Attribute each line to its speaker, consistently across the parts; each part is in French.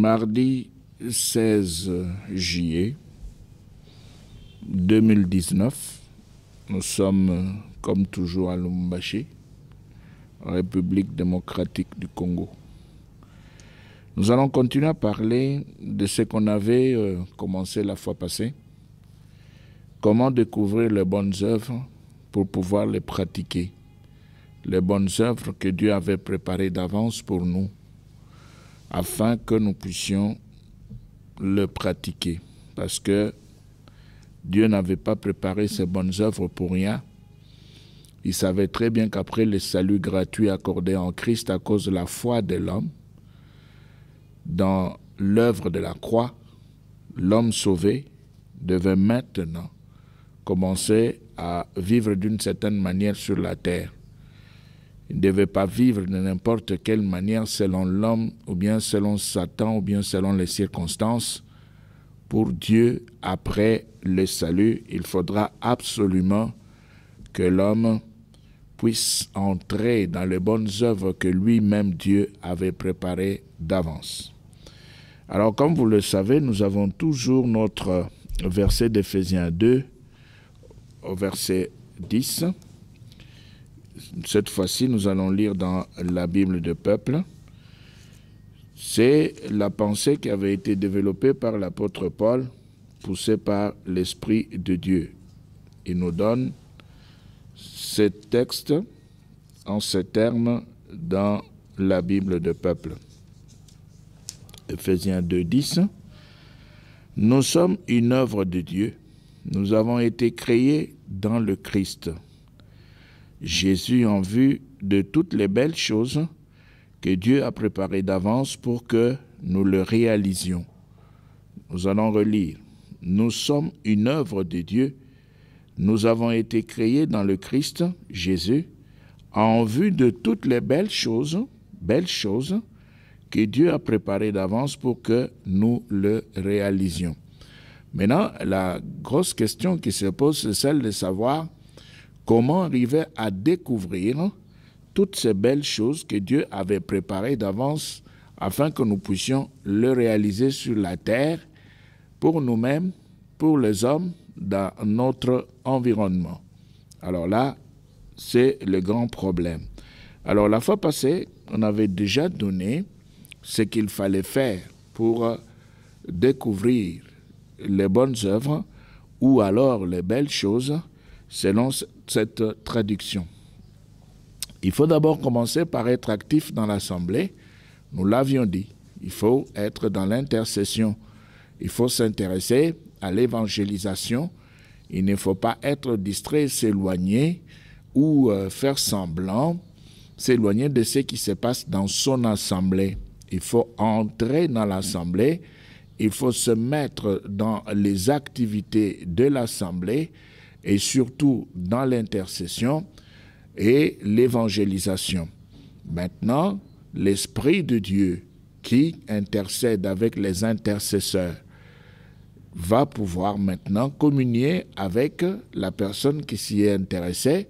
Speaker 1: Mardi 16 juillet 2019, nous sommes comme toujours à Lubumbashi, République démocratique du Congo. Nous allons continuer à parler de ce qu'on avait commencé la fois passée. Comment découvrir les bonnes œuvres pour pouvoir les pratiquer. Les bonnes œuvres que Dieu avait préparées d'avance pour nous, afin que nous puissions le pratiquer. Parce que Dieu n'avait pas préparé ces bonnes œuvres pour rien. Il savait très bien qu'après le salut gratuit accordé en Christ à cause de la foi de l'homme, dans l'œuvre de la croix, l'homme sauvé devait maintenant commencer à vivre d'une certaine manière sur la terre. Il ne devait pas vivre de n'importe quelle manière selon l'homme, ou bien selon Satan, ou bien selon les circonstances. Pour Dieu, après le salut, il faudra absolument que l'homme puisse entrer dans les bonnes œuvres que lui-même Dieu avait préparées d'avance. Alors, comme vous le savez, nous avons toujours notre verset d'Éphésiens 2, au verset 10. Cette fois-ci, nous allons lire dans la Bible de peuple. C'est la pensée qui avait été développée par l'apôtre Paul, poussée par l'Esprit de Dieu. Il nous donne ce texte en ces termes dans la Bible de peuple. Éphésiens 2, 10. Nous sommes une œuvre de Dieu. Nous avons été créés dans le Christ. Jésus en vue de toutes les belles choses que Dieu a préparées d'avance pour que nous le réalisions. Nous allons relire. Nous sommes une œuvre de Dieu. Nous avons été créés dans le Christ, Jésus, en vue de toutes les belles choses que Dieu a préparées d'avance pour que nous le réalisions. Maintenant, la grosse question qui se pose, c'est celle de savoir comment arriver à découvrir toutes ces belles choses que Dieu avait préparées d'avance afin que nous puissions le réaliser sur la terre pour nous-mêmes, pour les hommes, dans notre environnement. Alors là, c'est le grand problème. Alors la fois passée, on avait déjà donné ce qu'il fallait faire pour découvrir les bonnes œuvres ou alors les belles choses selon cette traduction. Il faut d'abord commencer par être actif dans l'assemblée. Nous l'avions dit, il faut être dans l'intercession. Il faut s'intéresser à l'évangélisation. Il ne faut pas être distrait, s'éloigner ou faire semblant, s'éloigner de ce qui se passe dans son assemblée. Il faut entrer dans l'assemblée. Il faut se mettre dans les activités de l'assemblée et surtout dans l'intercession et l'évangélisation. Maintenant, l'Esprit de Dieu qui intercède avec les intercesseurs va pouvoir maintenant communier avec la personne qui s'y est intéressée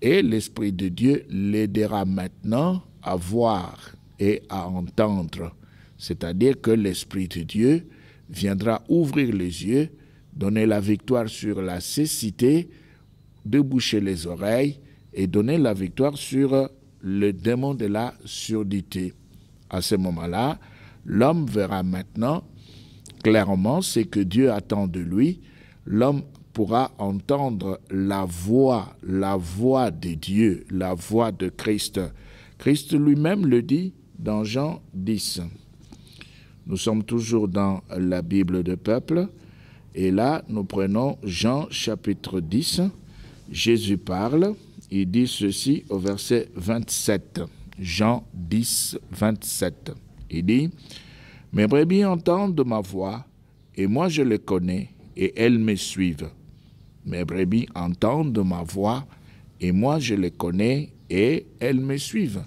Speaker 1: et l'Esprit de Dieu l'aidera maintenant à voir et à entendre. C'est-à-dire que l'Esprit de Dieu viendra ouvrir les yeux, donner la victoire sur la cécité, déboucher les oreilles et donner la victoire sur le démon de la surdité. À ce moment-là, l'homme verra maintenant clairement ce que Dieu attend de lui. L'homme pourra entendre la voix de Dieu, la voix de Christ. Christ lui-même le dit dans Jean 10. Nous sommes toujours dans la Bible de peuple. Et là, nous prenons Jean chapitre 10. Jésus parle. Il dit ceci au verset 27. Jean 10, 27. Il dit « Mes brebis entendent ma voix, et moi je les connais, et elles me suivent. Mes brebis entendent ma voix, et moi je les connais, et elles me suivent. »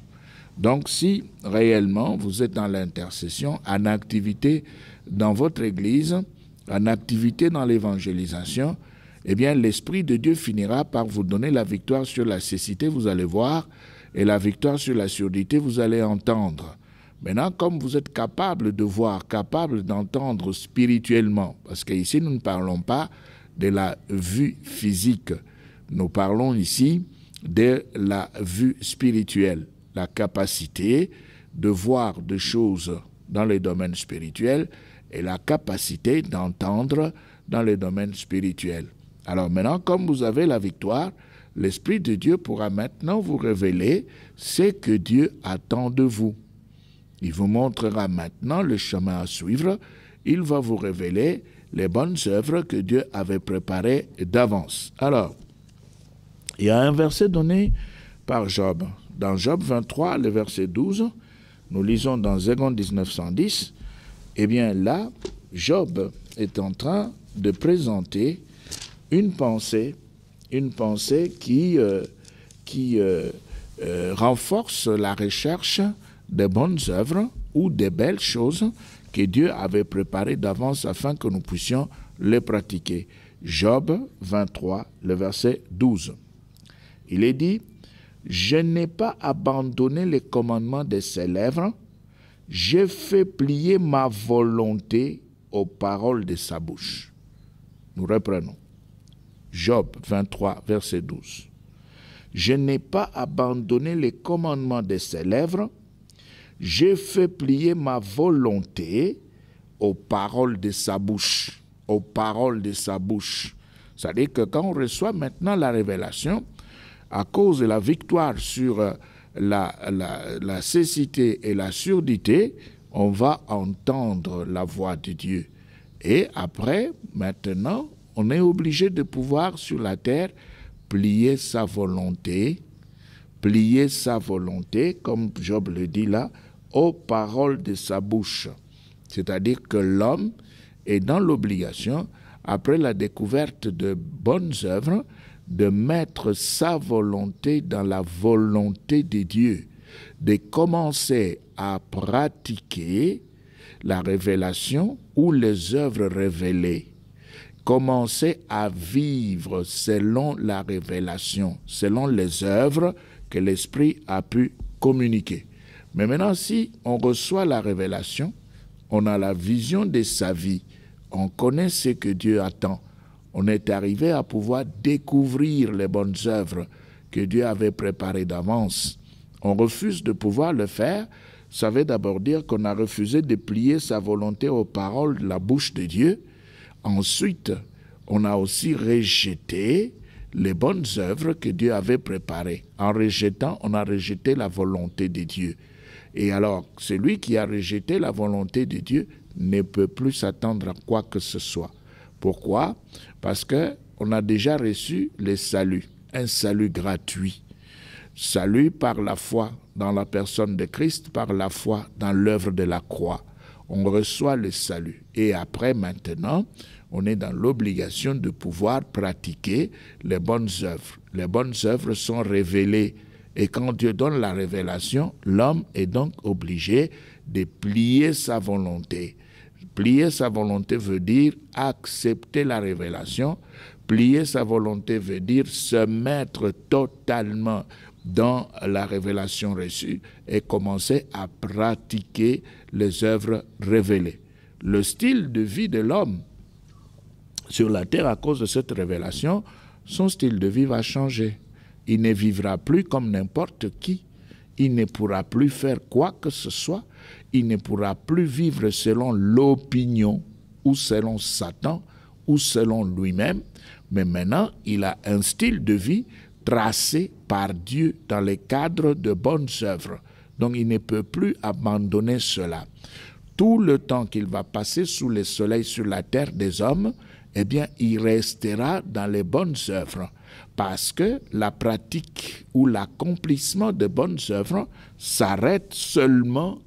Speaker 1: Donc si réellement vous êtes dans l'intercession, en activité dans votre église, en activité dans l'évangélisation, eh bien l'Esprit de Dieu finira par vous donner la victoire sur la cécité, vous allez voir, et la victoire sur la surdité, vous allez entendre. Maintenant, comme vous êtes capable de voir, capable d'entendre spirituellement, parce qu'ici, nous ne parlons pas de la vue physique, nous parlons ici de la vue spirituelle, la capacité de voir des choses dans les domaines spirituels et la capacité d'entendre dans les domaines spirituels. Alors maintenant, comme vous avez la victoire, l'Esprit de Dieu pourra maintenant vous révéler ce que Dieu attend de vous. Il vous montrera maintenant le chemin à suivre. Il va vous révéler les bonnes œuvres que Dieu avait préparées d'avance. Alors, il y a un verset donné par Job. Dans Job 23, le verset 12, nous lisons dans Égon 1910, eh bien là, Job est en train de présenter une pensée qui renforce la recherche des bonnes œuvres ou des belles choses que Dieu avait préparées d'avance afin que nous puissions les pratiquer. Job 23, le verset 12. Il est dit, « Je n'ai pas abandonné les commandements de ses lèvres, j'ai fait plier ma volonté aux paroles de sa bouche. » Nous reprenons. Job 23, verset 12. « Je n'ai pas abandonné les commandements de ses lèvres, j'ai fait plier ma volonté aux paroles de sa bouche. » Aux paroles de sa bouche. C'est-à-dire que quand on reçoit maintenant la révélation, à cause de la victoire sur la cécité et la surdité, on va entendre la voix de Dieu. Et après, maintenant, on est obligé de pouvoir sur la terre plier sa volonté, comme Job le dit là, aux paroles de sa bouche. C'est-à-dire que l'homme est dans l'obligation, après la découverte de bonnes œuvres, de mettre sa volonté dans la volonté de Dieu, de commencer à pratiquer la révélation ou les œuvres révélées, commencer à vivre selon la révélation, selon les œuvres que l'Esprit a pu communiquer. Mais maintenant, si on reçoit la révélation, on a la vision de sa vie, on connaît ce que Dieu attend, on est arrivé à pouvoir découvrir les bonnes œuvres que Dieu avait préparées d'avance. On refuse de pouvoir le faire, ça veut d'abord dire qu'on a refusé de plier sa volonté aux paroles de la bouche de Dieu. Ensuite, on a aussi rejeté les bonnes œuvres que Dieu avait préparées. En rejetant, on a rejeté la volonté de Dieu. Et alors, celui qui a rejeté la volonté de Dieu ne peut plus s'attendre à quoi que ce soit. Pourquoi? Parce qu'on a déjà reçu le salut, un salut gratuit. Salut par la foi dans la personne de Christ, par la foi dans l'œuvre de la croix. On reçoit le salut. Et après, maintenant, on est dans l'obligation de pouvoir pratiquer les bonnes œuvres. Les bonnes œuvres sont révélées. Et quand Dieu donne la révélation, l'homme est donc obligé de plier sa volonté. Plier sa volonté veut dire accepter la révélation. Plier sa volonté veut dire se mettre totalement dans la révélation reçue et commencer à pratiquer les œuvres révélées. Le style de vie de l'homme sur la terre à cause de cette révélation, son style de vie va changer. Il ne vivra plus comme n'importe qui. Il ne pourra plus faire quoi que ce soit. Il ne pourra plus vivre selon l'opinion ou selon Satan ou selon lui-même. Mais maintenant, il a un style de vie tracé par Dieu dans le cadre de bonnes œuvres. Donc, il ne peut plus abandonner cela. Tout le temps qu'il va passer sous le soleil sur la terre des hommes, eh bien, il restera dans les bonnes œuvres. Parce que la pratique ou l'accomplissement de bonnes œuvres s'arrête seulement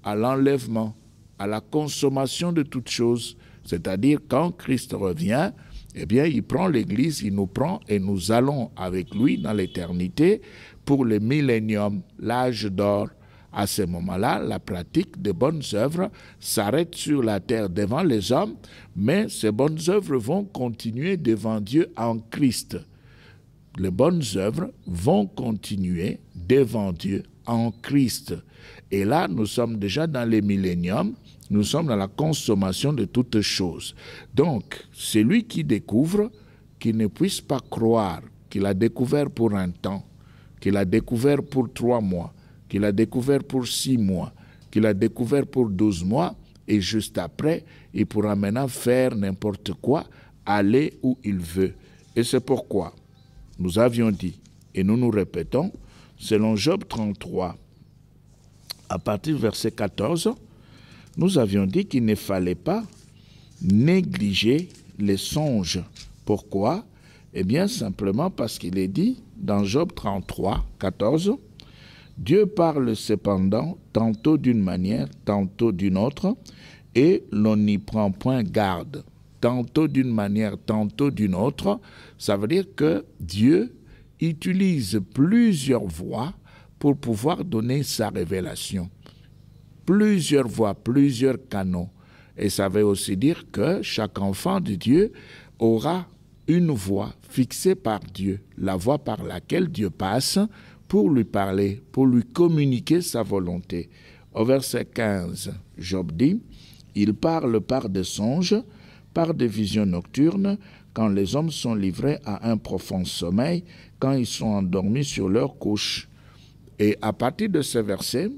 Speaker 1: à l'enlèvement, à la consommation de toutes choses. C'est-à-dire, quand Christ revient, eh bien, il prend l'Église, il nous prend et nous allons avec lui dans l'éternité pour le millénium, l'âge d'or. À ce moment-là, la pratique de bonnes œuvres s'arrête sur la terre devant les hommes, mais ces bonnes œuvres vont continuer devant Dieu en Christ. Les bonnes œuvres vont continuer devant Dieu en Christ. Et là, nous sommes déjà dans les milléniums, nous sommes dans la consommation de toutes choses. Donc, celui qui découvre, qui ne puisse pas croire qu'il a découvert pour un temps, qu'il a découvert pour 3 mois, qu'il a découvert pour 6 mois, qu'il a découvert pour 12 mois, et juste après, il pourra maintenant faire n'importe quoi, aller où il veut. Et c'est pourquoi nous avions dit, et nous nous répétons, selon Job 33, à partir du verset 14, nous avions dit qu'il ne fallait pas négliger les songes. Pourquoi? Eh bien, simplement parce qu'il est dit dans Job 33, 14, « Dieu parle cependant tantôt d'une manière, tantôt d'une autre, et l'on n'y prend point garde. » Tantôt d'une manière, tantôt d'une autre, ça veut dire que Dieu utilise plusieurs voies pour pouvoir donner sa révélation. Plusieurs voies, plusieurs canaux. Et ça veut aussi dire que chaque enfant de Dieu aura une voie fixée par Dieu, la voie par laquelle Dieu passe pour lui parler, pour lui communiquer sa volonté. Au verset 15, Job dit, « Il parle par des songes, par des visions nocturnes, quand les hommes sont livrés à un profond sommeil, quand ils sont endormis sur leur couche. » Et à partir de ce verset,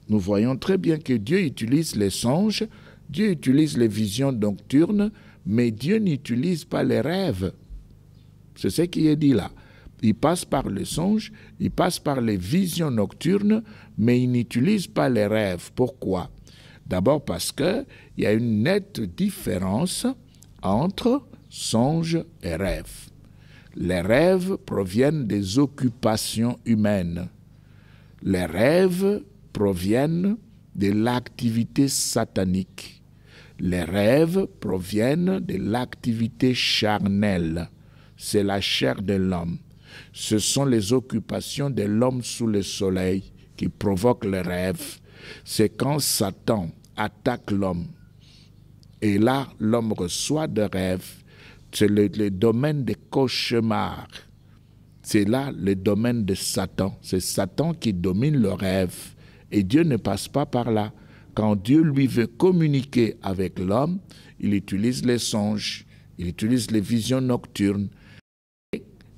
Speaker 1: nous voyons très bien que Dieu utilise les songes, Dieu utilise les visions nocturnes, mais Dieu n'utilise pas les rêves. C'est ce qui est dit là. Il passe par les songes, il passe par les visions nocturnes, mais il n'utilise pas les rêves. Pourquoi? D'abord parce qu'il y a une nette différence entre songes et rêves. Les rêves proviennent des occupations humaines. Les rêves proviennent de l'activité satanique. Les rêves proviennent de l'activité charnelle. C'est la chair de l'homme. Ce sont les occupations de l'homme sous le soleil qui provoquent les rêves. C'est quand Satan attaque l'homme. Et là, l'homme reçoit des rêves. C'est le domaine des cauchemars. C'est là le domaine de Satan. C'est Satan qui domine le rêve. Et Dieu ne passe pas par là. Quand Dieu lui veut communiquer avec l'homme, il utilise les songes, il utilise les visions nocturnes.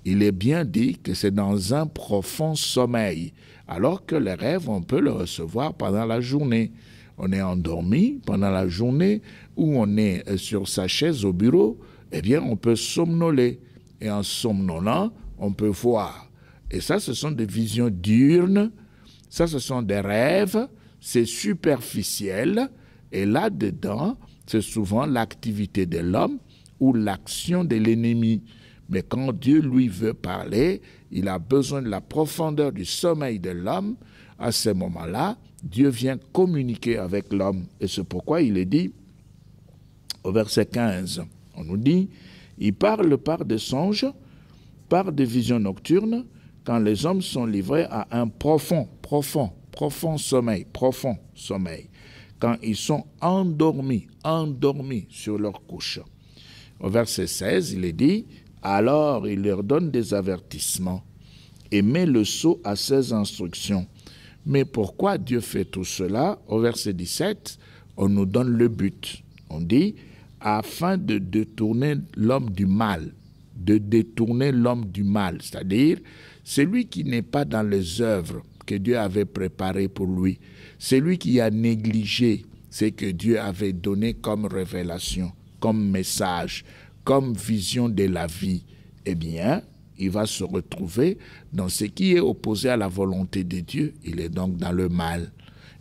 Speaker 1: Il est bien dit que c'est dans un profond sommeil, alors que les rêves, on peut le recevoir pendant la journée. On est endormi pendant la journée ou on est sur sa chaise au bureau, eh bien on peut somnoler. Et en somnolant, on peut voir. Et ça, ce sont des visions diurnes, ça, ce sont des rêves, c'est superficiel. Et là-dedans, c'est souvent l'activité de l'homme ou l'action de l'ennemi. Mais quand Dieu lui veut parler, il a besoin de la profondeur du sommeil de l'homme. À ce moment-là, Dieu vient communiquer avec l'homme. Et c'est pourquoi il est dit, au verset 15, on nous dit, « Il parle par des songes, par des visions nocturnes, quand les hommes sont livrés à un profond sommeil, quand ils sont endormis sur leur couche. » Au verset 16, il est dit, « Alors il leur donne des avertissements et met le sceau à ses instructions. » Mais pourquoi Dieu fait tout cela? Au verset 17, on nous donne le but. On dit, afin de détourner l'homme du mal, c'est-à-dire celui qui n'est pas dans les œuvres que Dieu avait préparées pour lui, celui qui a négligé ce que Dieu avait donné comme révélation, comme message, comme vision de la vie, eh bien, il va se retrouver dans ce qui est opposé à la volonté de Dieu. Il est donc dans le mal.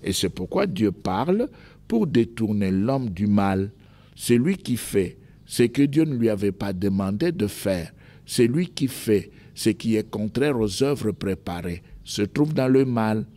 Speaker 1: Et c'est pourquoi Dieu parle pour détourner l'homme du mal. C'est lui qui fait ce que Dieu ne lui avait pas demandé de faire. C'est lui qui fait ce qui est contraire aux œuvres préparées, se trouve dans le mal.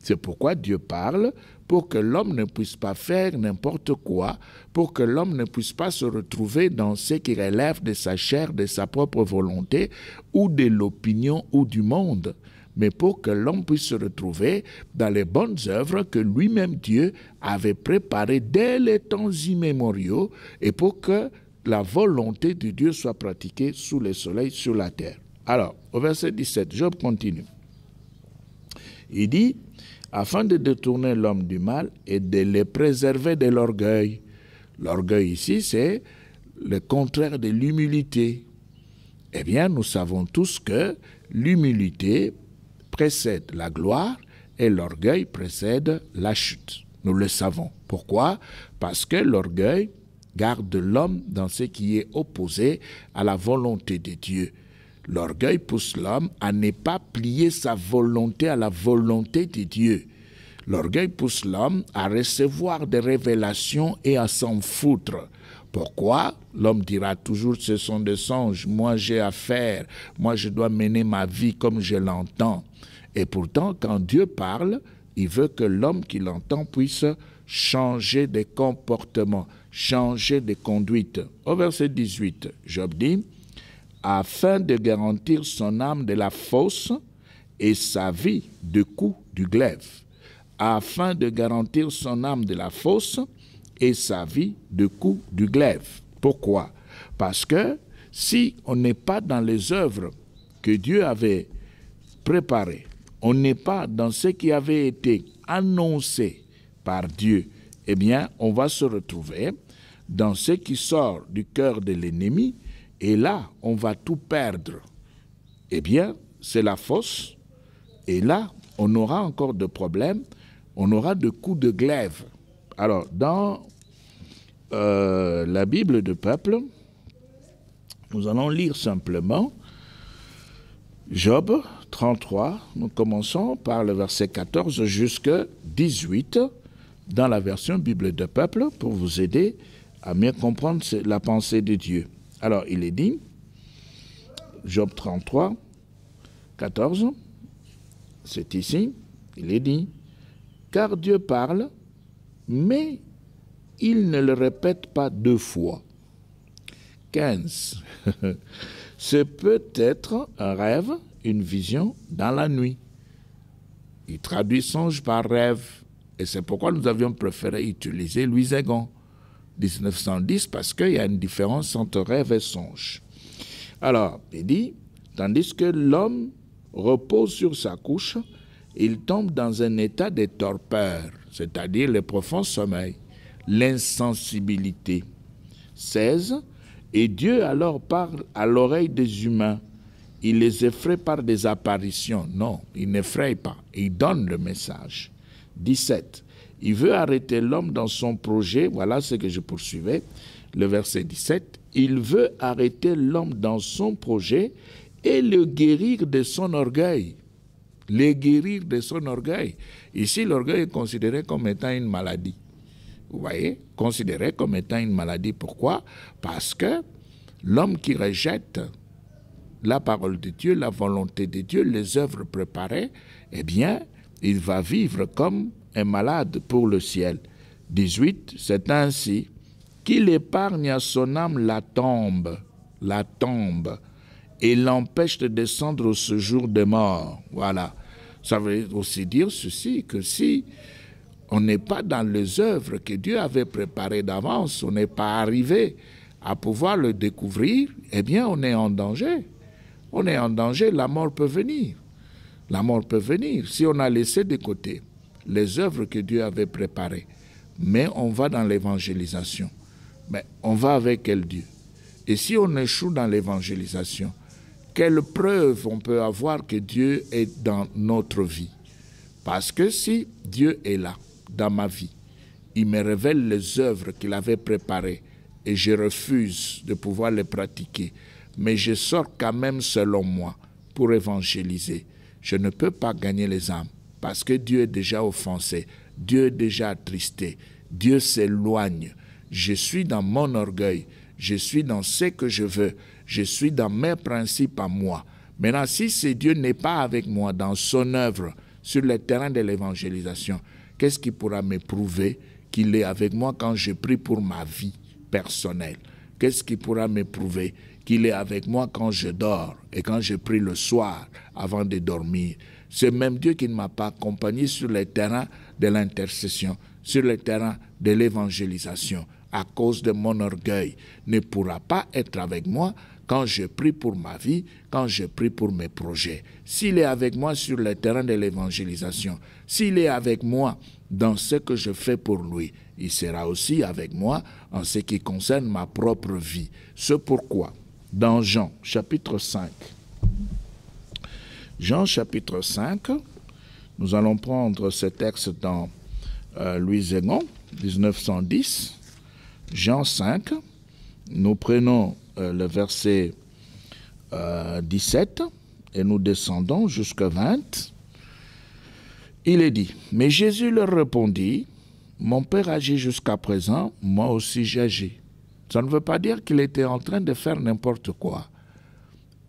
Speaker 1: C'est pourquoi Dieu parle pour que l'homme ne puisse pas faire n'importe quoi, pour que l'homme ne puisse pas se retrouver dans ce qui relève de sa chair, de sa propre volonté, ou de l'opinion ou du monde, mais pour que l'homme puisse se retrouver dans les bonnes œuvres que lui-même Dieu avait préparées dès les temps immémoriaux, et pour que la volonté de Dieu soit pratiquée sous le soleil, sur la terre. Alors, au verset 17, Job continue. Il dit, afin de détourner l'homme du mal et de le préserver de l'orgueil. L'orgueil ici, c'est le contraire de l'humilité. Eh bien, nous savons tous que l'humilité précède la gloire et l'orgueil précède la chute. Nous le savons. Pourquoi? Parce que l'orgueil garde l'homme dans ce qui est opposé à la volonté de Dieu. L'orgueil pousse l'homme à ne pas plier sa volonté à la volonté de Dieu. L'orgueil pousse l'homme à recevoir des révélations et à s'en foutre. Pourquoi? L'homme dira toujours ce sont des songes, moi j'ai à faire, moi je dois mener ma vie comme je l'entends. Et pourtant, quand Dieu parle, il veut que l'homme qui l'entend puisse changer de comportement, changer de conduite. Au verset 18, Job dit, afin de garantir son âme de la fosse et sa vie du coup du glaive. Afin de garantir son âme de la fosse et sa vie du coup du glaive. Pourquoi? Parce que si on n'est pas dans les œuvres que Dieu avait préparées, on n'est pas dans ce qui avait été annoncé par Dieu, eh bien, on va se retrouver dans ce qui sort du cœur de l'ennemi, et là, on va tout perdre. Eh bien, c'est la fosse, et là, on aura encore de problèmes, on aura de coups de glaive. Alors, dans la Bible de peuple, nous allons lire simplement Job 33, nous commençons par le verset 14 jusqu'à 18 dans la version Bible de peuple pour vous aider à mieux comprendre la pensée de Dieu. Alors, il est dit, Job 33, 14, c'est ici, il est dit, car Dieu parle, mais il ne le répète pas deux fois. 15. C'est peut-être un rêve, une vision dans la nuit. Il traduit songe par rêve. Et c'est pourquoi nous avions préféré utiliser Louis Egon, 1910, parce qu'il y a une différence entre rêve et songe. Alors, il dit, tandis que l'homme repose sur sa couche, il tombe dans un état de torpeur, c'est-à-dire le profond sommeil, l'insensibilité. 16. Et Dieu alors parle à l'oreille des humains. Il les effraie par des apparitions. Non, il n'effraie pas. Il donne le message. 17. Il veut arrêter l'homme dans son projet. Voilà ce que je poursuivais. Le verset 17. Il veut arrêter l'homme dans son projet et le guérir de son orgueil. Le guérir de son orgueil. Ici, l'orgueil est considéré comme étant une maladie. Vous voyez, considéré comme étant une maladie. Pourquoi? Parce que l'homme qui rejette la parole de Dieu, la volonté de Dieu, les œuvres préparées, eh bien, il va vivre comme un malade pour le ciel. 18, c'est ainsi qu'il épargne à son âme la tombe, et l'empêche de descendre au séjour des morts. Voilà. Ça veut aussi dire ceci, que si on n'est pas dans les œuvres que Dieu avait préparées d'avance, on n'est pas arrivé à pouvoir le découvrir, eh bien, on est en danger. On est en danger, la mort peut venir. La mort peut venir si on a laissé de côté les œuvres que Dieu avait préparées. Mais on va dans l'évangélisation. Mais on va avec quel Dieu? Et si on échoue dans l'évangélisation, quelle preuve on peut avoir que Dieu est dans notre vie? Parce que si Dieu est là, dans ma vie, il me révèle les œuvres qu'il avait préparées et je refuse de pouvoir les pratiquer, mais je sors quand même selon moi pour évangéliser. Je ne peux pas gagner les âmes parce que Dieu est déjà offensé, Dieu est déjà attristé, Dieu s'éloigne. Je suis dans mon orgueil, je suis dans ce que je veux, je suis dans mes principes à moi. Maintenant, si ce Dieu n'est pas avec moi dans son œuvre sur le terrain de l'évangélisation, qu'est-ce qui pourra me prouver qu'il est avec moi quand je prie pour ma vie personnelle? Qu'est-ce qui pourra me prouver qu'il est avec moi quand je dors et quand je prie le soir avant de dormir? C'est même Dieu qui ne m'a pas accompagné sur le terrain de l'intercession, sur le terrain de l'évangélisation, à cause de mon orgueil, ne pourra pas être avec moi quand je prie pour ma vie, quand je prie pour mes projets. S'il est avec moi sur le terrain de l'évangélisation, s'il est avec moi dans ce que je fais pour lui, il sera aussi avec moi en ce qui concerne ma propre vie. C'est pourquoi, dans Jean chapitre 5, Jean chapitre 5, nous allons prendre ce texte dans Louis Egon, 1910, Jean 5, nous prenons le verset 17 et nous descendons jusqu'à 20. Il est dit, mais Jésus leur répondit, mon Père agit jusqu'à présent, moi aussi j'agis. Ça ne veut pas dire qu'il était en train de faire n'importe quoi.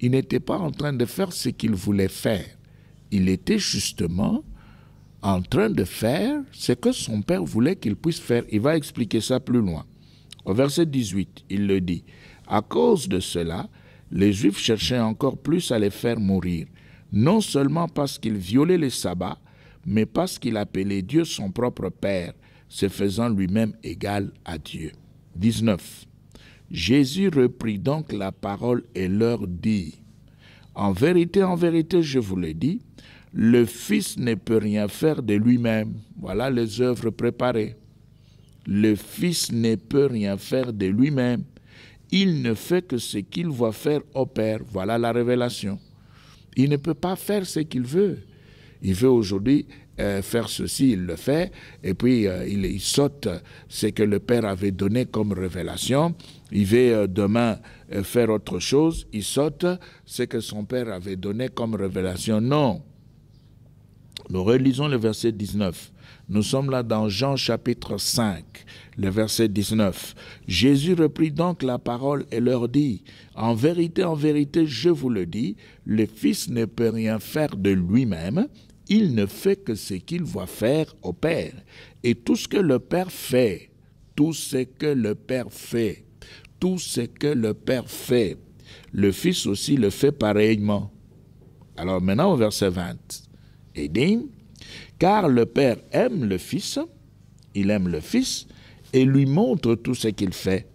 Speaker 1: Il n'était pas en train de faire ce qu'il voulait faire. Il était justement en train de faire ce que son Père voulait qu'il puisse faire. Il va expliquer ça plus loin. Au verset 18, il le dit, « À cause de cela, les Juifs cherchaient encore plus à les faire mourir, non seulement parce qu'ils violaient les sabbats, mais parce qu'il appelait Dieu son propre Père, se faisant lui-même égal à Dieu. » 19. Jésus reprit donc la parole et leur dit, « en vérité, je vous le dis, le Fils ne peut rien faire de lui-même. » Voilà les œuvres préparées. Le Fils ne peut rien faire de lui-même. Il ne fait que ce qu'il voit faire au Père. Voilà la révélation. Il ne peut pas faire ce qu'il veut. Il veut aujourd'hui faire ceci, il le fait, et puis il saute ce que le Père avait donné comme révélation. Il veut demain faire autre chose, il saute ce que son Père avait donné comme révélation. Non. Nous relisons le verset 19. Nous sommes là dans Jean chapitre 5, le verset 19. Jésus reprit donc la parole et leur dit, « en vérité, je vous le dis, le Fils ne peut rien faire de lui-même, il ne fait que ce qu'il voit faire au Père. Et tout ce que le Père fait, tout ce que le Père fait, le Fils aussi le fait pareillement. » Alors maintenant au verset 20, il dit, « car le Père aime le Fils, il aime le Fils, et lui montre tout ce qu'il fait.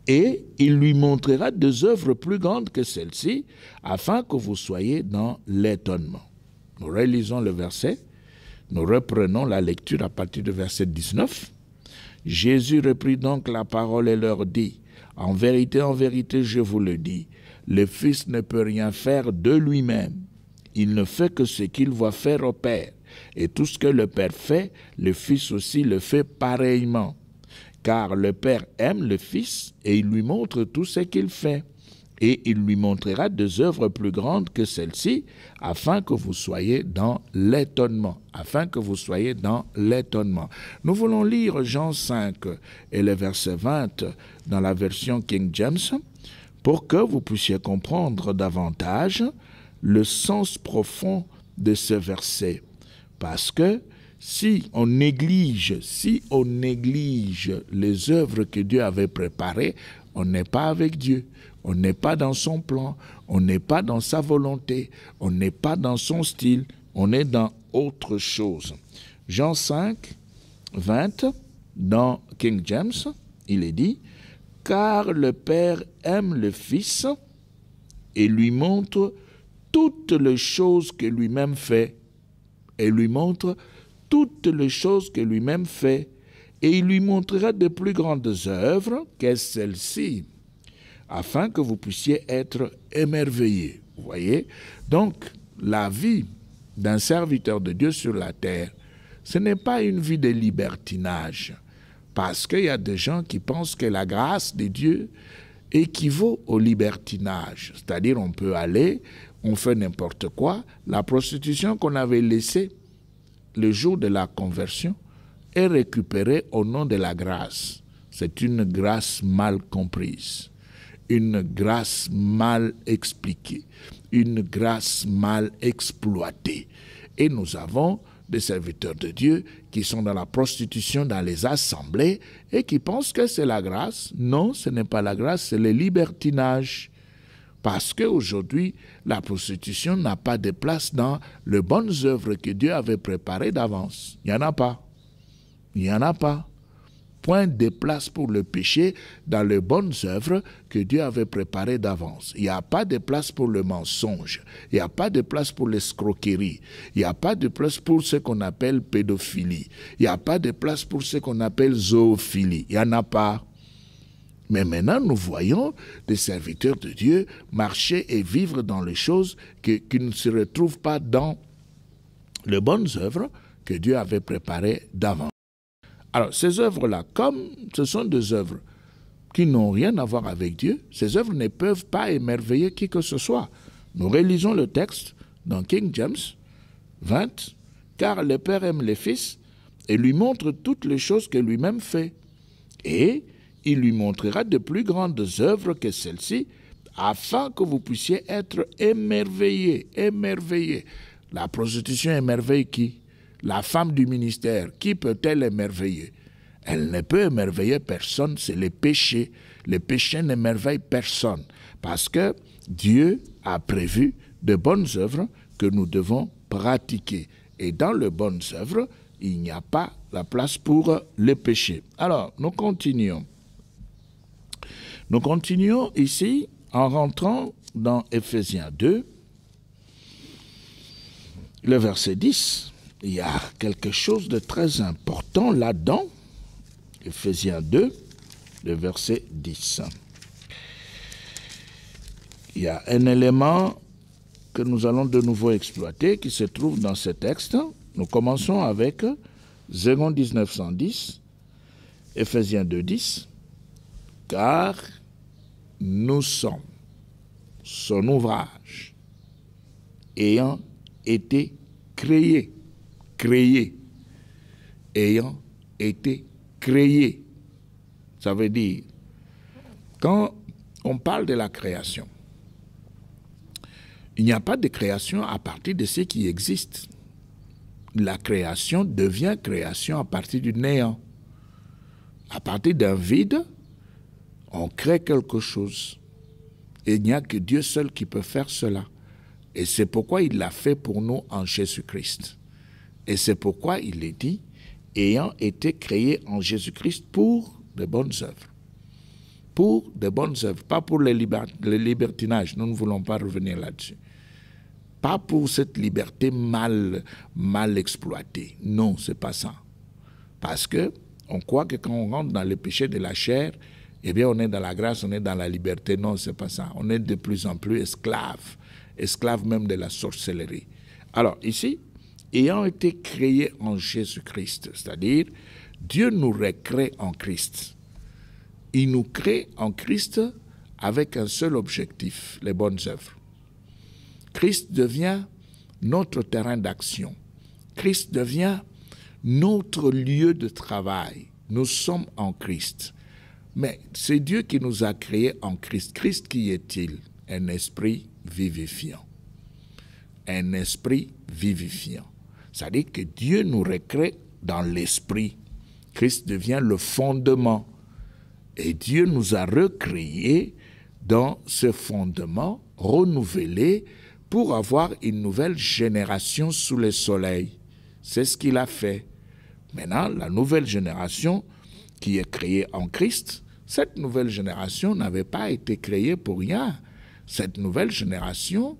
Speaker 1: Et il lui montrera des œuvres plus grandes que celles-ci, afin que vous soyez dans l'étonnement. » Nous relisons le verset, nous reprenons la lecture à partir du verset 19. Jésus reprit donc la parole et leur dit, « en vérité, je vous le dis, le Fils ne peut rien faire de lui-même. Il ne fait que ce qu'il voit faire au Père. Et tout ce que le Père fait, le Fils aussi le fait pareillement. Car le Père aime le Fils et il lui montre tout ce qu'il fait. Et il lui montrera des œuvres plus grandes que celles-ci, afin que vous soyez dans l'étonnement. Nous voulons lire Jean 5 et le verset 20 dans la version King James, pour que vous puissiez comprendre davantage le sens profond de ce verset. Parce que si on néglige les œuvres que Dieu avait préparées, on n'est pas avec Dieu. On n'est pas dans son plan, on n'est pas dans sa volonté, on n'est pas dans son style, on est dans autre chose. Jean 5, 20, dans King James, il est dit, « car le Père aime le Fils et lui montre toutes les choses que lui-même fait. » Et lui montre toutes les choses que lui-même fait, et il lui montrera de plus grandes œuvres que celles-ci, afin que vous puissiez être émerveillés. Vous voyez? Donc, la vie d'un serviteur de Dieu sur la terre, ce n'est pas une vie de libertinage, parce qu'il y a des gens qui pensent que la grâce de Dieu équivaut au libertinage. C'est-à-dire, on peut aller, on fait n'importe quoi. La prostitution qu'on avait laissée le jour de la conversion est récupérée au nom de la grâce. C'est une grâce mal comprise, une grâce mal expliquée, une grâce mal exploitée. Et nous avons des serviteurs de Dieu qui sont dans la prostitution dans les assemblées et qui pensent que c'est la grâce. Non, ce n'est pas la grâce, c'est le libertinage. Parce qu'aujourd'hui, la prostitution n'a pas de place dans les bonnes œuvres que Dieu avait préparées d'avance. Il n'y en a pas. point de place pour le péché dans les bonnes œuvres que Dieu avait préparées d'avance. Il n'y a pas de place pour le mensonge. Il n'y a pas de place pour l'escroquerie. Il n'y a pas de place pour ce qu'on appelle pédophilie. Il n'y a pas de place pour ce qu'on appelle zoophilie. Il n'y en a pas. Mais maintenant, nous voyons des serviteurs de Dieu marcher et vivre dans les choses qui ne se retrouvent pas dans les bonnes œuvres que Dieu avait préparées d'avance. Alors, ces œuvres-là, comme ce sont des œuvres qui n'ont rien à voir avec Dieu, ces œuvres ne peuvent pas émerveiller qui que ce soit. Nous relisons le texte dans King James 20, « Car le Père aime le Fils et lui montre toutes les choses que lui-même fait. Et il lui montrera de plus grandes œuvres que celles-ci, afin que vous puissiez être émerveillés. » Émerveillés. La prostitution émerveille qui? La femme du ministère, qui peut-elle émerveiller? Elle ne peut émerveiller personne, c'est le péché. Le péché n'émerveille personne, parce que Dieu a prévu de bonnes œuvres que nous devons pratiquer. Et dans les bonnes œuvres, il n'y a pas la place pour le péché. Alors, nous continuons. Nous continuons ici en rentrant dans Éphésiens 2, le verset 10. Il y a quelque chose de très important là-dedans. Éphésiens 2, le verset 10. Il y a un élément que nous allons de nouveau exploiter qui se trouve dans ce texte. Nous commençons avec 2 1910, Éphésiens 2, 10. Car nous sommes son ouvrage, ayant été créés, ayant été créés. Ça veut dire, quand on parle de la création, il n'y a pas de création à partir de ce qui existe. La création devient création à partir du néant. À partir d'un vide, on crée quelque chose. Et il n'y a que Dieu seul qui peut faire cela. Et c'est pourquoi il l'a fait pour nous en Jésus-Christ. Et c'est pourquoi il est dit, ayant été créé en Jésus-Christ pour de bonnes œuvres. Pour de bonnes œuvres, pas pour le libertinage. Nous ne voulons pas revenir là-dessus. Pas pour cette liberté mal exploitée. Non, c'est pas ça. Parce que on croit que quand on rentre dans le péché de la chair, eh bien, on est dans la grâce, on est dans la liberté. Non, c'est pas ça. On est de plus en plus esclaves même de la sorcellerie. Alors, ici, ayant été créés en Jésus-Christ, c'est-à-dire, Dieu nous recrée en Christ. Il nous crée en Christ avec un seul objectif, les bonnes œuvres. Christ devient notre terrain d'action. Christ devient notre lieu de travail. Nous sommes en Christ. Mais c'est Dieu qui nous a créés en Christ. Christ, qui est-il? Un esprit vivifiant. Un esprit vivifiant. C'est-à-dire que Dieu nous recrée dans l'esprit. Christ devient le fondement. Et Dieu nous a recréés dans ce fondement renouvelé pour avoir une nouvelle génération sous le soleil. C'est ce qu'il a fait. Maintenant, la nouvelle génération qui est créée en Christ, cette nouvelle génération n'avait pas été créée pour rien. Cette nouvelle génération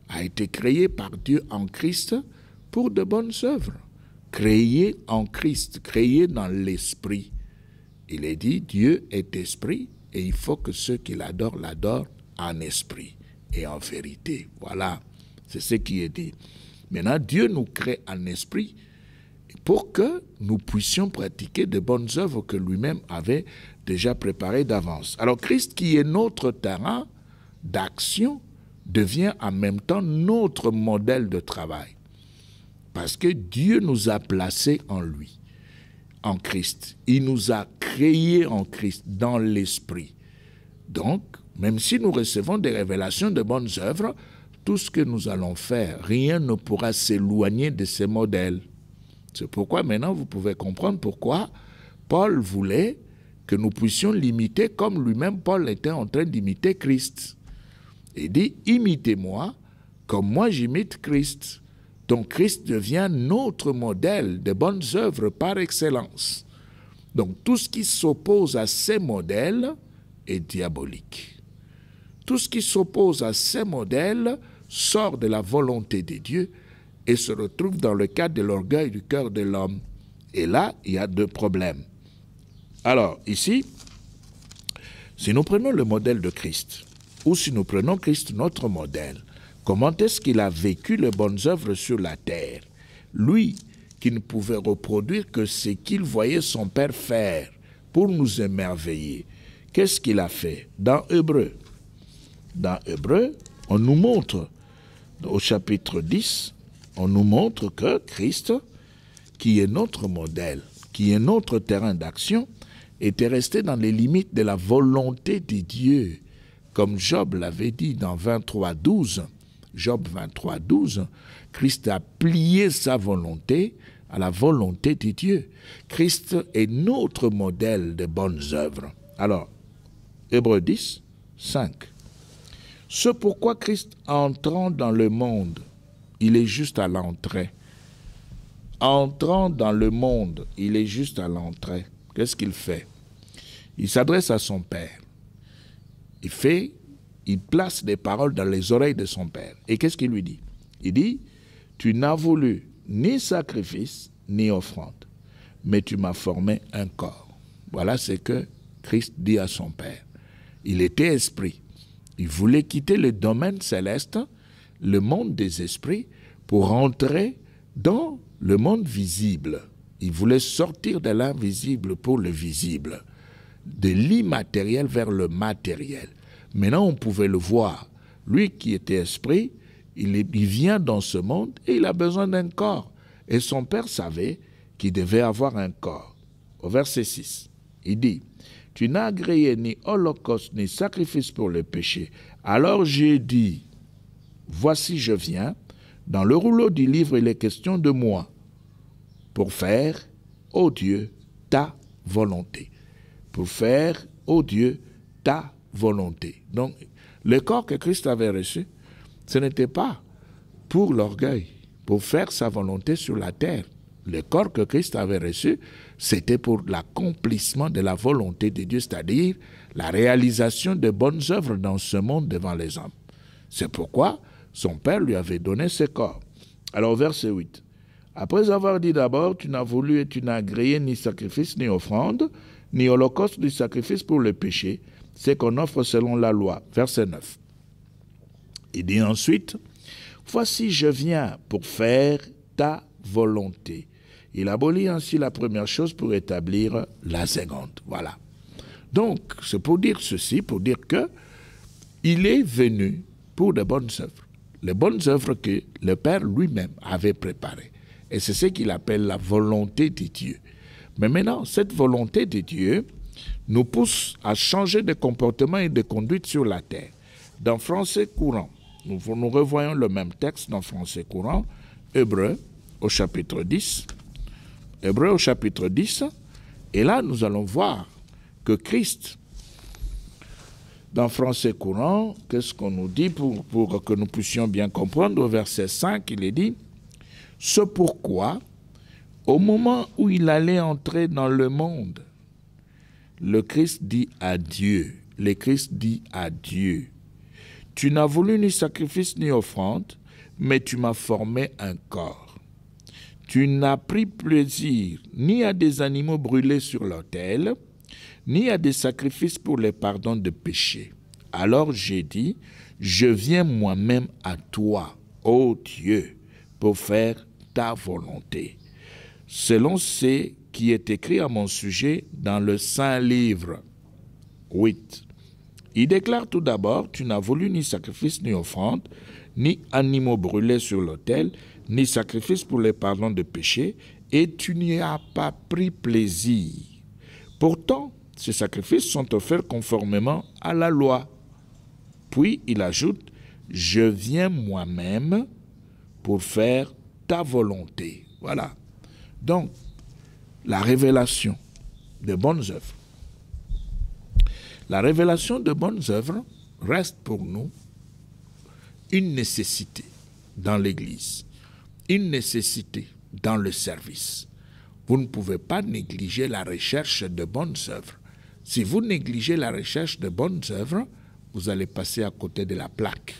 Speaker 1: a été créée par Dieu en Christ pour de bonnes œuvres. Créée en Christ, créée dans l'esprit. Il est dit, Dieu est esprit et il faut que ceux qui l'adorent, l'adorent en esprit et en vérité. Voilà, c'est ce qui est dit. Maintenant, Dieu nous crée en esprit pour que nous puissions pratiquer de bonnes œuvres que lui-même avait déjà préparées d'avance. Alors, Christ, qui est notre terrain d'action, devient en même temps notre modèle de travail. Parce que Dieu nous a placés en lui, en Christ. Il nous a créés en Christ, dans l'esprit. Donc, même si nous recevons des révélations de bonnes œuvres, tout ce que nous allons faire, rien ne pourra s'éloigner de ces modèles. C'est pourquoi maintenant vous pouvez comprendre pourquoi Paul voulait que nous puissions l'imiter comme lui-même Paul était en train d'imiter Christ. Il dit, imitez-moi comme moi j'imite Christ. Donc Christ devient notre modèle de bonnes œuvres par excellence. Donc tout ce qui s'oppose à ces modèles est diabolique. Tout ce qui s'oppose à ces modèles sort de la volonté de Dieu et se retrouve dans le cadre de l'orgueil du cœur de l'homme. Et là, il y a deux problèmes. Alors, ici, si nous prenons le modèle de Christ, ou si nous prenons Christ, notre modèle, comment est-ce qu'il a vécu les bonnes œuvres sur la terre? Lui, qui ne pouvait reproduire que ce qu'il voyait son Père faire pour nous émerveiller. Qu'est-ce qu'il a fait? Dans Hébreux, on nous montre, au chapitre 10, on nous montre que Christ, qui est notre modèle, qui est notre terrain d'action, était resté dans les limites de la volonté de Dieu. Comme Job l'avait dit dans 23:12, Job 23:12, Christ a plié sa volonté à la volonté de Dieu. Christ est notre modèle de bonnes œuvres. Alors, Hébreux 10, 5. Ce pourquoi Christ, entrant dans le monde, il est juste à l'entrée. Entrant dans le monde, il est juste à l'entrée. Qu'est-ce qu'il fait? Il s'adresse à son Père. Il place des paroles dans les oreilles de son Père. Et qu'est-ce qu'il lui dit? Il dit, tu n'as voulu ni sacrifice, ni offrande, mais tu m'as formé un corps. Voilà ce que Christ dit à son Père. Il était esprit. Il voulait quitter le domaine céleste, le monde des esprits, pour entrer dans le monde visible. Il voulait sortir de l'invisible pour le visible, de l'immatériel vers le matériel. Maintenant, on pouvait le voir. Lui qui était esprit, il vient dans ce monde et il a besoin d'un corps. Et son Père savait qu'il devait avoir un corps. Au verset 6, il dit, « Tu n'as agréé ni holocauste ni sacrifice pour le péché. Alors j'ai dit, voici je viens, dans le rouleau du livre il est question de moi, pour faire, ô Dieu, ta volonté. » Pour faire, ô Dieu, ta volonté. Donc, le corps que Christ avait reçu, ce n'était pas pour l'orgueil, pour faire sa volonté sur la terre. Le corps que Christ avait reçu, c'était pour l'accomplissement de la volonté de Dieu, c'est-à-dire la réalisation de bonnes œuvres dans ce monde devant les hommes. C'est pourquoi son Père lui avait donné ce corps. Alors, verset 8. Après avoir dit d'abord, tu n'as voulu et tu n'as agréé ni sacrifice ni offrande, ni holocauste ni sacrifice pour le péché, c'est qu'on offre selon la loi. Verset 9. Il dit ensuite, voici je viens pour faire ta volonté. Il abolit ainsi la première chose pour établir la seconde. Voilà. Donc, c'est pour dire ceci, pour dire que il est venu pour de bonnes œuvres. Les bonnes œuvres que le Père lui-même avait préparées. Et c'est ce qu'il appelle la volonté de Dieu. Mais maintenant, cette volonté de Dieu nous pousse à changer de comportement et de conduite sur la terre. Dans français courant, nous revoyons le même texte dans français courant, Hébreux au chapitre 10. Hébreux au chapitre 10. Et là, nous allons voir que Christ, dans français courant, qu'est-ce qu'on nous dit pour que nous puissions bien comprendre? Au verset 5, il est dit, « Ce pourquoi, au moment où il allait entrer dans le monde, le Christ dit à Dieu, tu n'as voulu ni sacrifice ni offrande, mais tu m'as formé un corps. Tu n'as pris plaisir ni à des animaux brûlés sur l'autel, ni à des sacrifices pour les pardons de péché. Alors j'ai dit, je viens moi-même à toi, ô Dieu, pour faire ta volonté. Selon ce qui est écrit à mon sujet dans le Saint Livre. 8. Il déclare tout d'abord, tu n'as voulu ni sacrifice ni offrande, ni animaux brûlés sur l'autel, ni sacrifice pour les pardons de péché, et tu n'y as pas pris plaisir. Pourtant, ces sacrifices sont offerts conformément à la loi. Puis il ajoute, je viens moi-même pour faire ta volonté. Voilà. Donc, la révélation de bonnes œuvres. La révélation de bonnes œuvres reste pour nous une nécessité dans l'Église, une nécessité dans le service. Vous ne pouvez pas négliger la recherche de bonnes œuvres. Si vous négligez la recherche de bonnes œuvres, vous allez passer à côté de la plaque.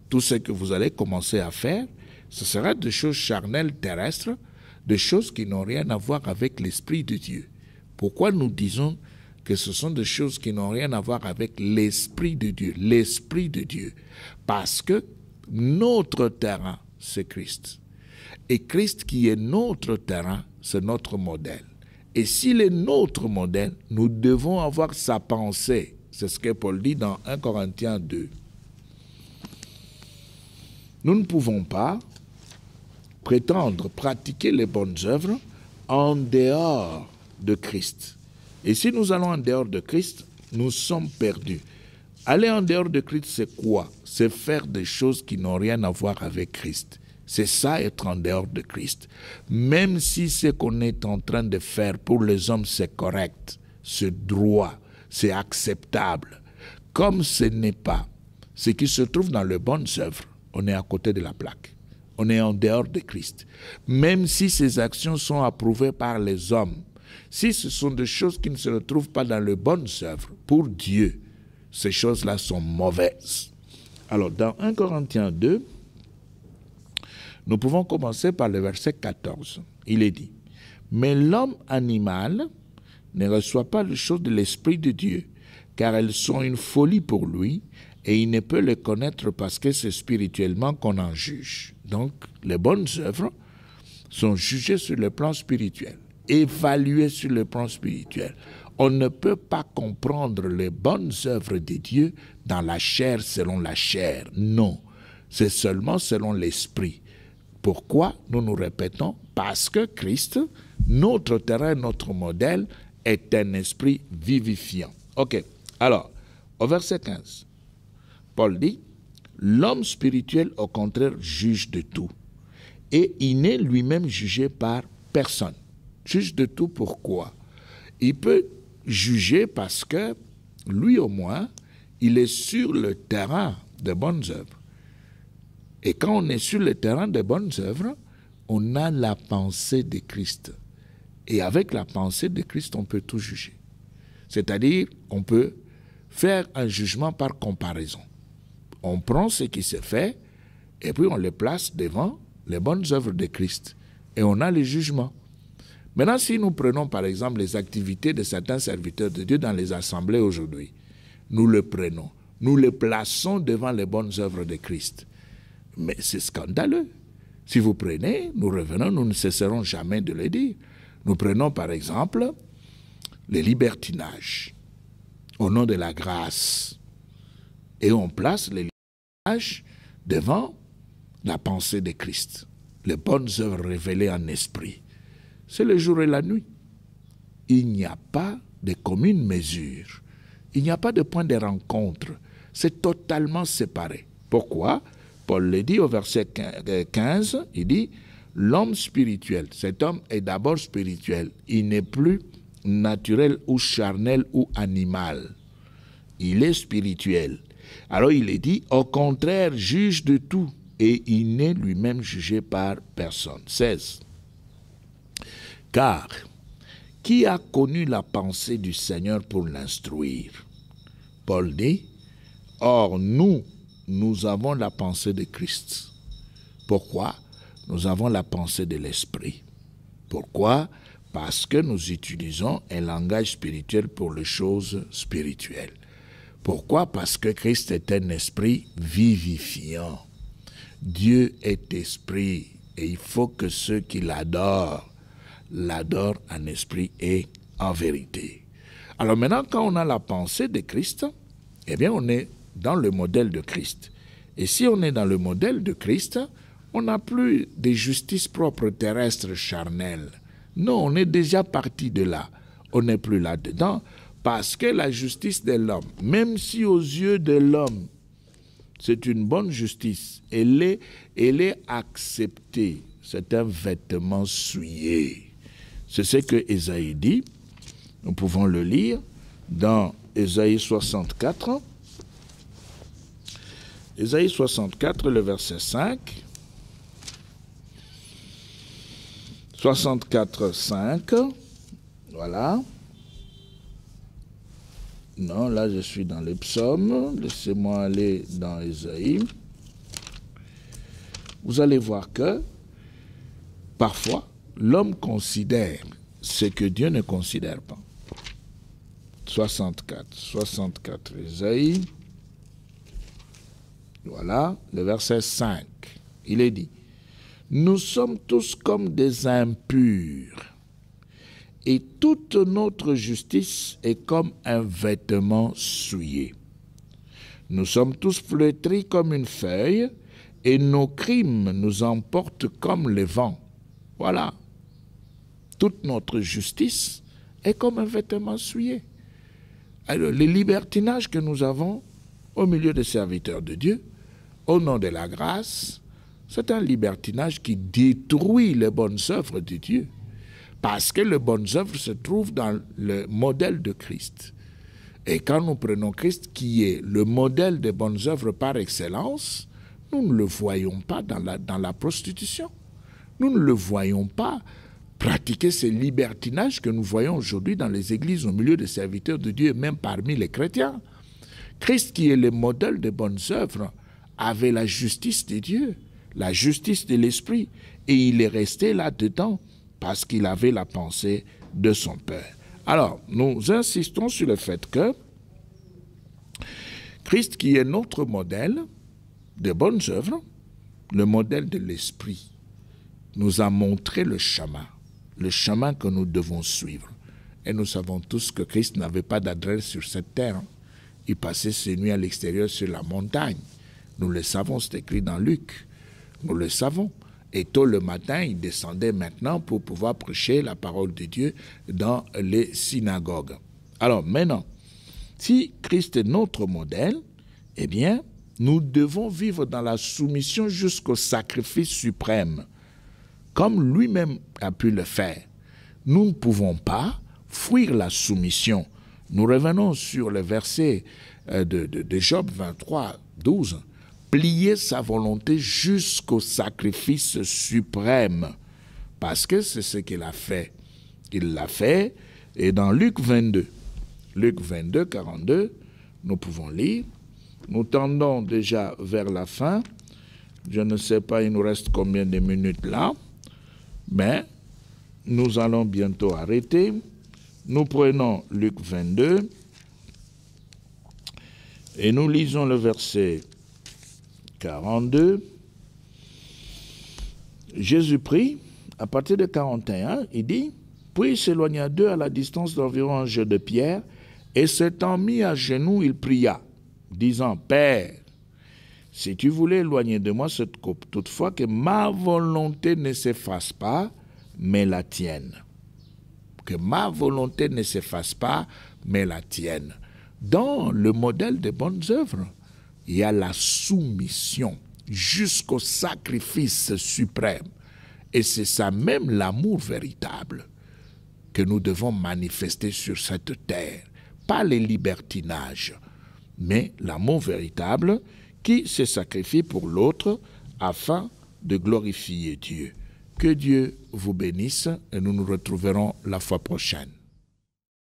Speaker 1: Tout ce que vous allez commencer à faire, ce sera des choses charnelles terrestres, des choses qui n'ont rien à voir avec l'Esprit de Dieu. Pourquoi nous disons que ce sont des choses qui n'ont rien à voir avec l'Esprit de Dieu? L'Esprit de Dieu. Parce que notre terrain, c'est Christ. Et Christ qui est notre terrain, c'est notre modèle. Et s'il est notre modèle, nous devons avoir sa pensée. C'est ce que Paul dit dans 1 Corinthiens 2. Nous ne pouvons pas prétendre pratiquer les bonnes œuvres en dehors de Christ. Et si nous allons en dehors de Christ, nous sommes perdus. Aller en dehors de Christ, c'est quoi? C'est faire des choses qui n'ont rien à voir avec Christ. C'est ça, être en dehors de Christ. Même si ce qu'on est en train de faire pour les hommes, c'est correct, c'est droit, c'est acceptable. Comme ce n'est pas ce qui se trouve dans les bonnes œuvres, on est à côté de la plaque. On est en dehors de Christ. Même si ces actions sont approuvées par les hommes, si ce sont des choses qui ne se retrouvent pas dans les bonnes œuvres, pour Dieu, ces choses-là sont mauvaises. Alors, dans 1 Corinthiens 2, nous pouvons commencer par le verset 14. Il est dit, « Mais l'homme animal ne reçoit pas les choses de l'Esprit de Dieu, car elles sont une folie pour lui, et il ne peut les connaître parce que c'est spirituellement qu'on en juge. » Donc, les bonnes œuvres sont jugées sur le plan spirituel, évaluées sur le plan spirituel. On ne peut pas comprendre les bonnes œuvres de Dieu dans la chair selon la chair. Non, c'est seulement selon l'esprit. Pourquoi nous nous répétons? Parce que Christ, notre terrain, notre modèle, est un esprit vivifiant. Ok, alors, au verset 15, Paul dit, « L'homme spirituel, au contraire, juge de tout, et il n'est lui-même jugé par personne. » Juge de tout, pourquoi? Il peut juger parce que, lui au moins, il est sur le terrain des bonnes œuvres. Et quand on est sur le terrain des bonnes œuvres, on a la pensée de Christ. Et avec la pensée de Christ, on peut tout juger. C'est-à-dire, on peut faire un jugement par comparaison. On prend ce qui s'est fait et puis on le place devant les bonnes œuvres de Christ. Et on a le jugement. Maintenant, si nous prenons par exemple les activités de certains serviteurs de Dieu dans les assemblées aujourd'hui, nous le prenons, nous les plaçons devant les bonnes œuvres de Christ. Mais c'est scandaleux. Si vous prenez, nous revenons, nous ne cesserons jamais de le dire. Nous prenons par exemple le libertinage au nom de la grâce. Et on place le libertinage devant la pensée de Christ, les bonnes œuvres révélées en esprit. C'est le jour et la nuit. Il n'y a pas de commune mesure. Il n'y a pas de point de rencontre. C'est totalement séparé. Pourquoi? Paul le dit au verset 15, il dit, « L'homme spirituel, cet homme est d'abord spirituel. Il n'est plus naturel ou charnel ou animal. Il est spirituel. » Alors il est dit, « Au contraire, juge de tout, et il n'est lui-même jugé par personne. » 16. « Car qui a connu la pensée du Seigneur pour l'instruire? » Paul dit, « Or nous avons la pensée de Christ. » Pourquoi? Nous avons la pensée de l'Esprit. Pourquoi? Parce que nous utilisons un langage spirituel pour les choses spirituelles. Pourquoi? Parce que Christ est un esprit vivifiant. Dieu est esprit et il faut que ceux qui l'adorent en esprit et en vérité. Alors maintenant, quand on a la pensée de Christ, eh bien on est dans le modèle de Christ. Et si on est dans le modèle de Christ, on n'a plus de justice propre terrestre charnelle. Non, on est déjà parti de là. On n'est plus là-dedans parce que la justice de l'homme, même si aux yeux de l'homme, c'est une bonne justice, elle est acceptée. C'est un vêtement souillé. C'est ce que Ésaïe dit. Nous pouvons le lire dans Ésaïe 64. Ésaïe 64, le verset 5. 64, 5. Voilà. Non, là je suis dans les psaumes. Laissez-moi aller dans Ésaïe. Vous allez voir que parfois, l'homme considère ce que Dieu ne considère pas. 64, Ésaïe. Voilà, le verset 5. Il est dit, « Nous sommes tous comme des impurs, et toute notre justice est comme un vêtement souillé. Nous sommes tous flétris comme une feuille, et nos crimes nous emportent comme les vents. » Voilà. Toute notre justice est comme un vêtement souillé. Alors, les libertinages que nous avons au milieu des serviteurs de Dieu, au nom de la grâce, c'est un libertinage qui détruit les bonnes œuvres de Dieu. Parce que les bonnes œuvres se trouvent dans le modèle de Christ. Et quand nous prenons Christ, qui est le modèle des bonnes œuvres par excellence, nous ne le voyons pas dans la prostitution. Nous ne le voyons pas pratiquer ces libertinages que nous voyons aujourd'hui dans les églises au milieu des serviteurs de Dieu et même parmi les chrétiens. Christ, qui est le modèle des bonnes œuvres, avait la justice de Dieu, la justice de l'Esprit, et il est resté là-dedans parce qu'il avait la pensée de son Père. Alors, nous insistons sur le fait que Christ, qui est notre modèle de bonnes œuvres, le modèle de l'Esprit, nous a montré le chemin que nous devons suivre. Et nous savons tous que Christ n'avait pas d'adresse sur cette terre. Il passait ses nuits à l'extérieur sur la montagne. Nous le savons, c'est écrit dans Luc. Nous le savons. Et tôt le matin, il descendait maintenant pour pouvoir prêcher la parole de Dieu dans les synagogues. Alors maintenant, si Christ est notre modèle, eh bien, nous devons vivre dans la soumission jusqu'au sacrifice suprême, comme lui-même a pu le faire. Nous ne pouvons pas fuir la soumission. Nous revenons sur le verset de Job 23, 12. Plier sa volonté jusqu'au sacrifice suprême. Parce que c'est ce qu'il a fait. Il l'a fait. Et dans Luc 22, 42, nous pouvons lire. Nous tendons déjà vers la fin. Je ne sais pas, il nous reste combien de minutes là. Mais nous allons bientôt arrêter. Nous prenons Luc 22 et nous lisons le verset 42. Jésus prie, à partir de 41, il dit, « Puis il s'éloigna d'eux à la distance d'environ un jet de pierre, et s'étant mis à genoux, il pria, disant, « Père, si tu voulais éloigner de moi cette coupe, toutefois que ma volonté ne s'efface pas, mais la tienne. » Que ma volonté ne s'efface pas, mais la tienne. Dans le modèle des bonnes œuvres, il y a la soumission jusqu'au sacrifice suprême. Et c'est ça même l'amour véritable que nous devons manifester sur cette terre. Pas les libertinages, mais l'amour véritable qui se sacrifie pour l'autre afin de glorifier Dieu. Que Dieu vous bénisse et nous nous retrouverons la fois prochaine.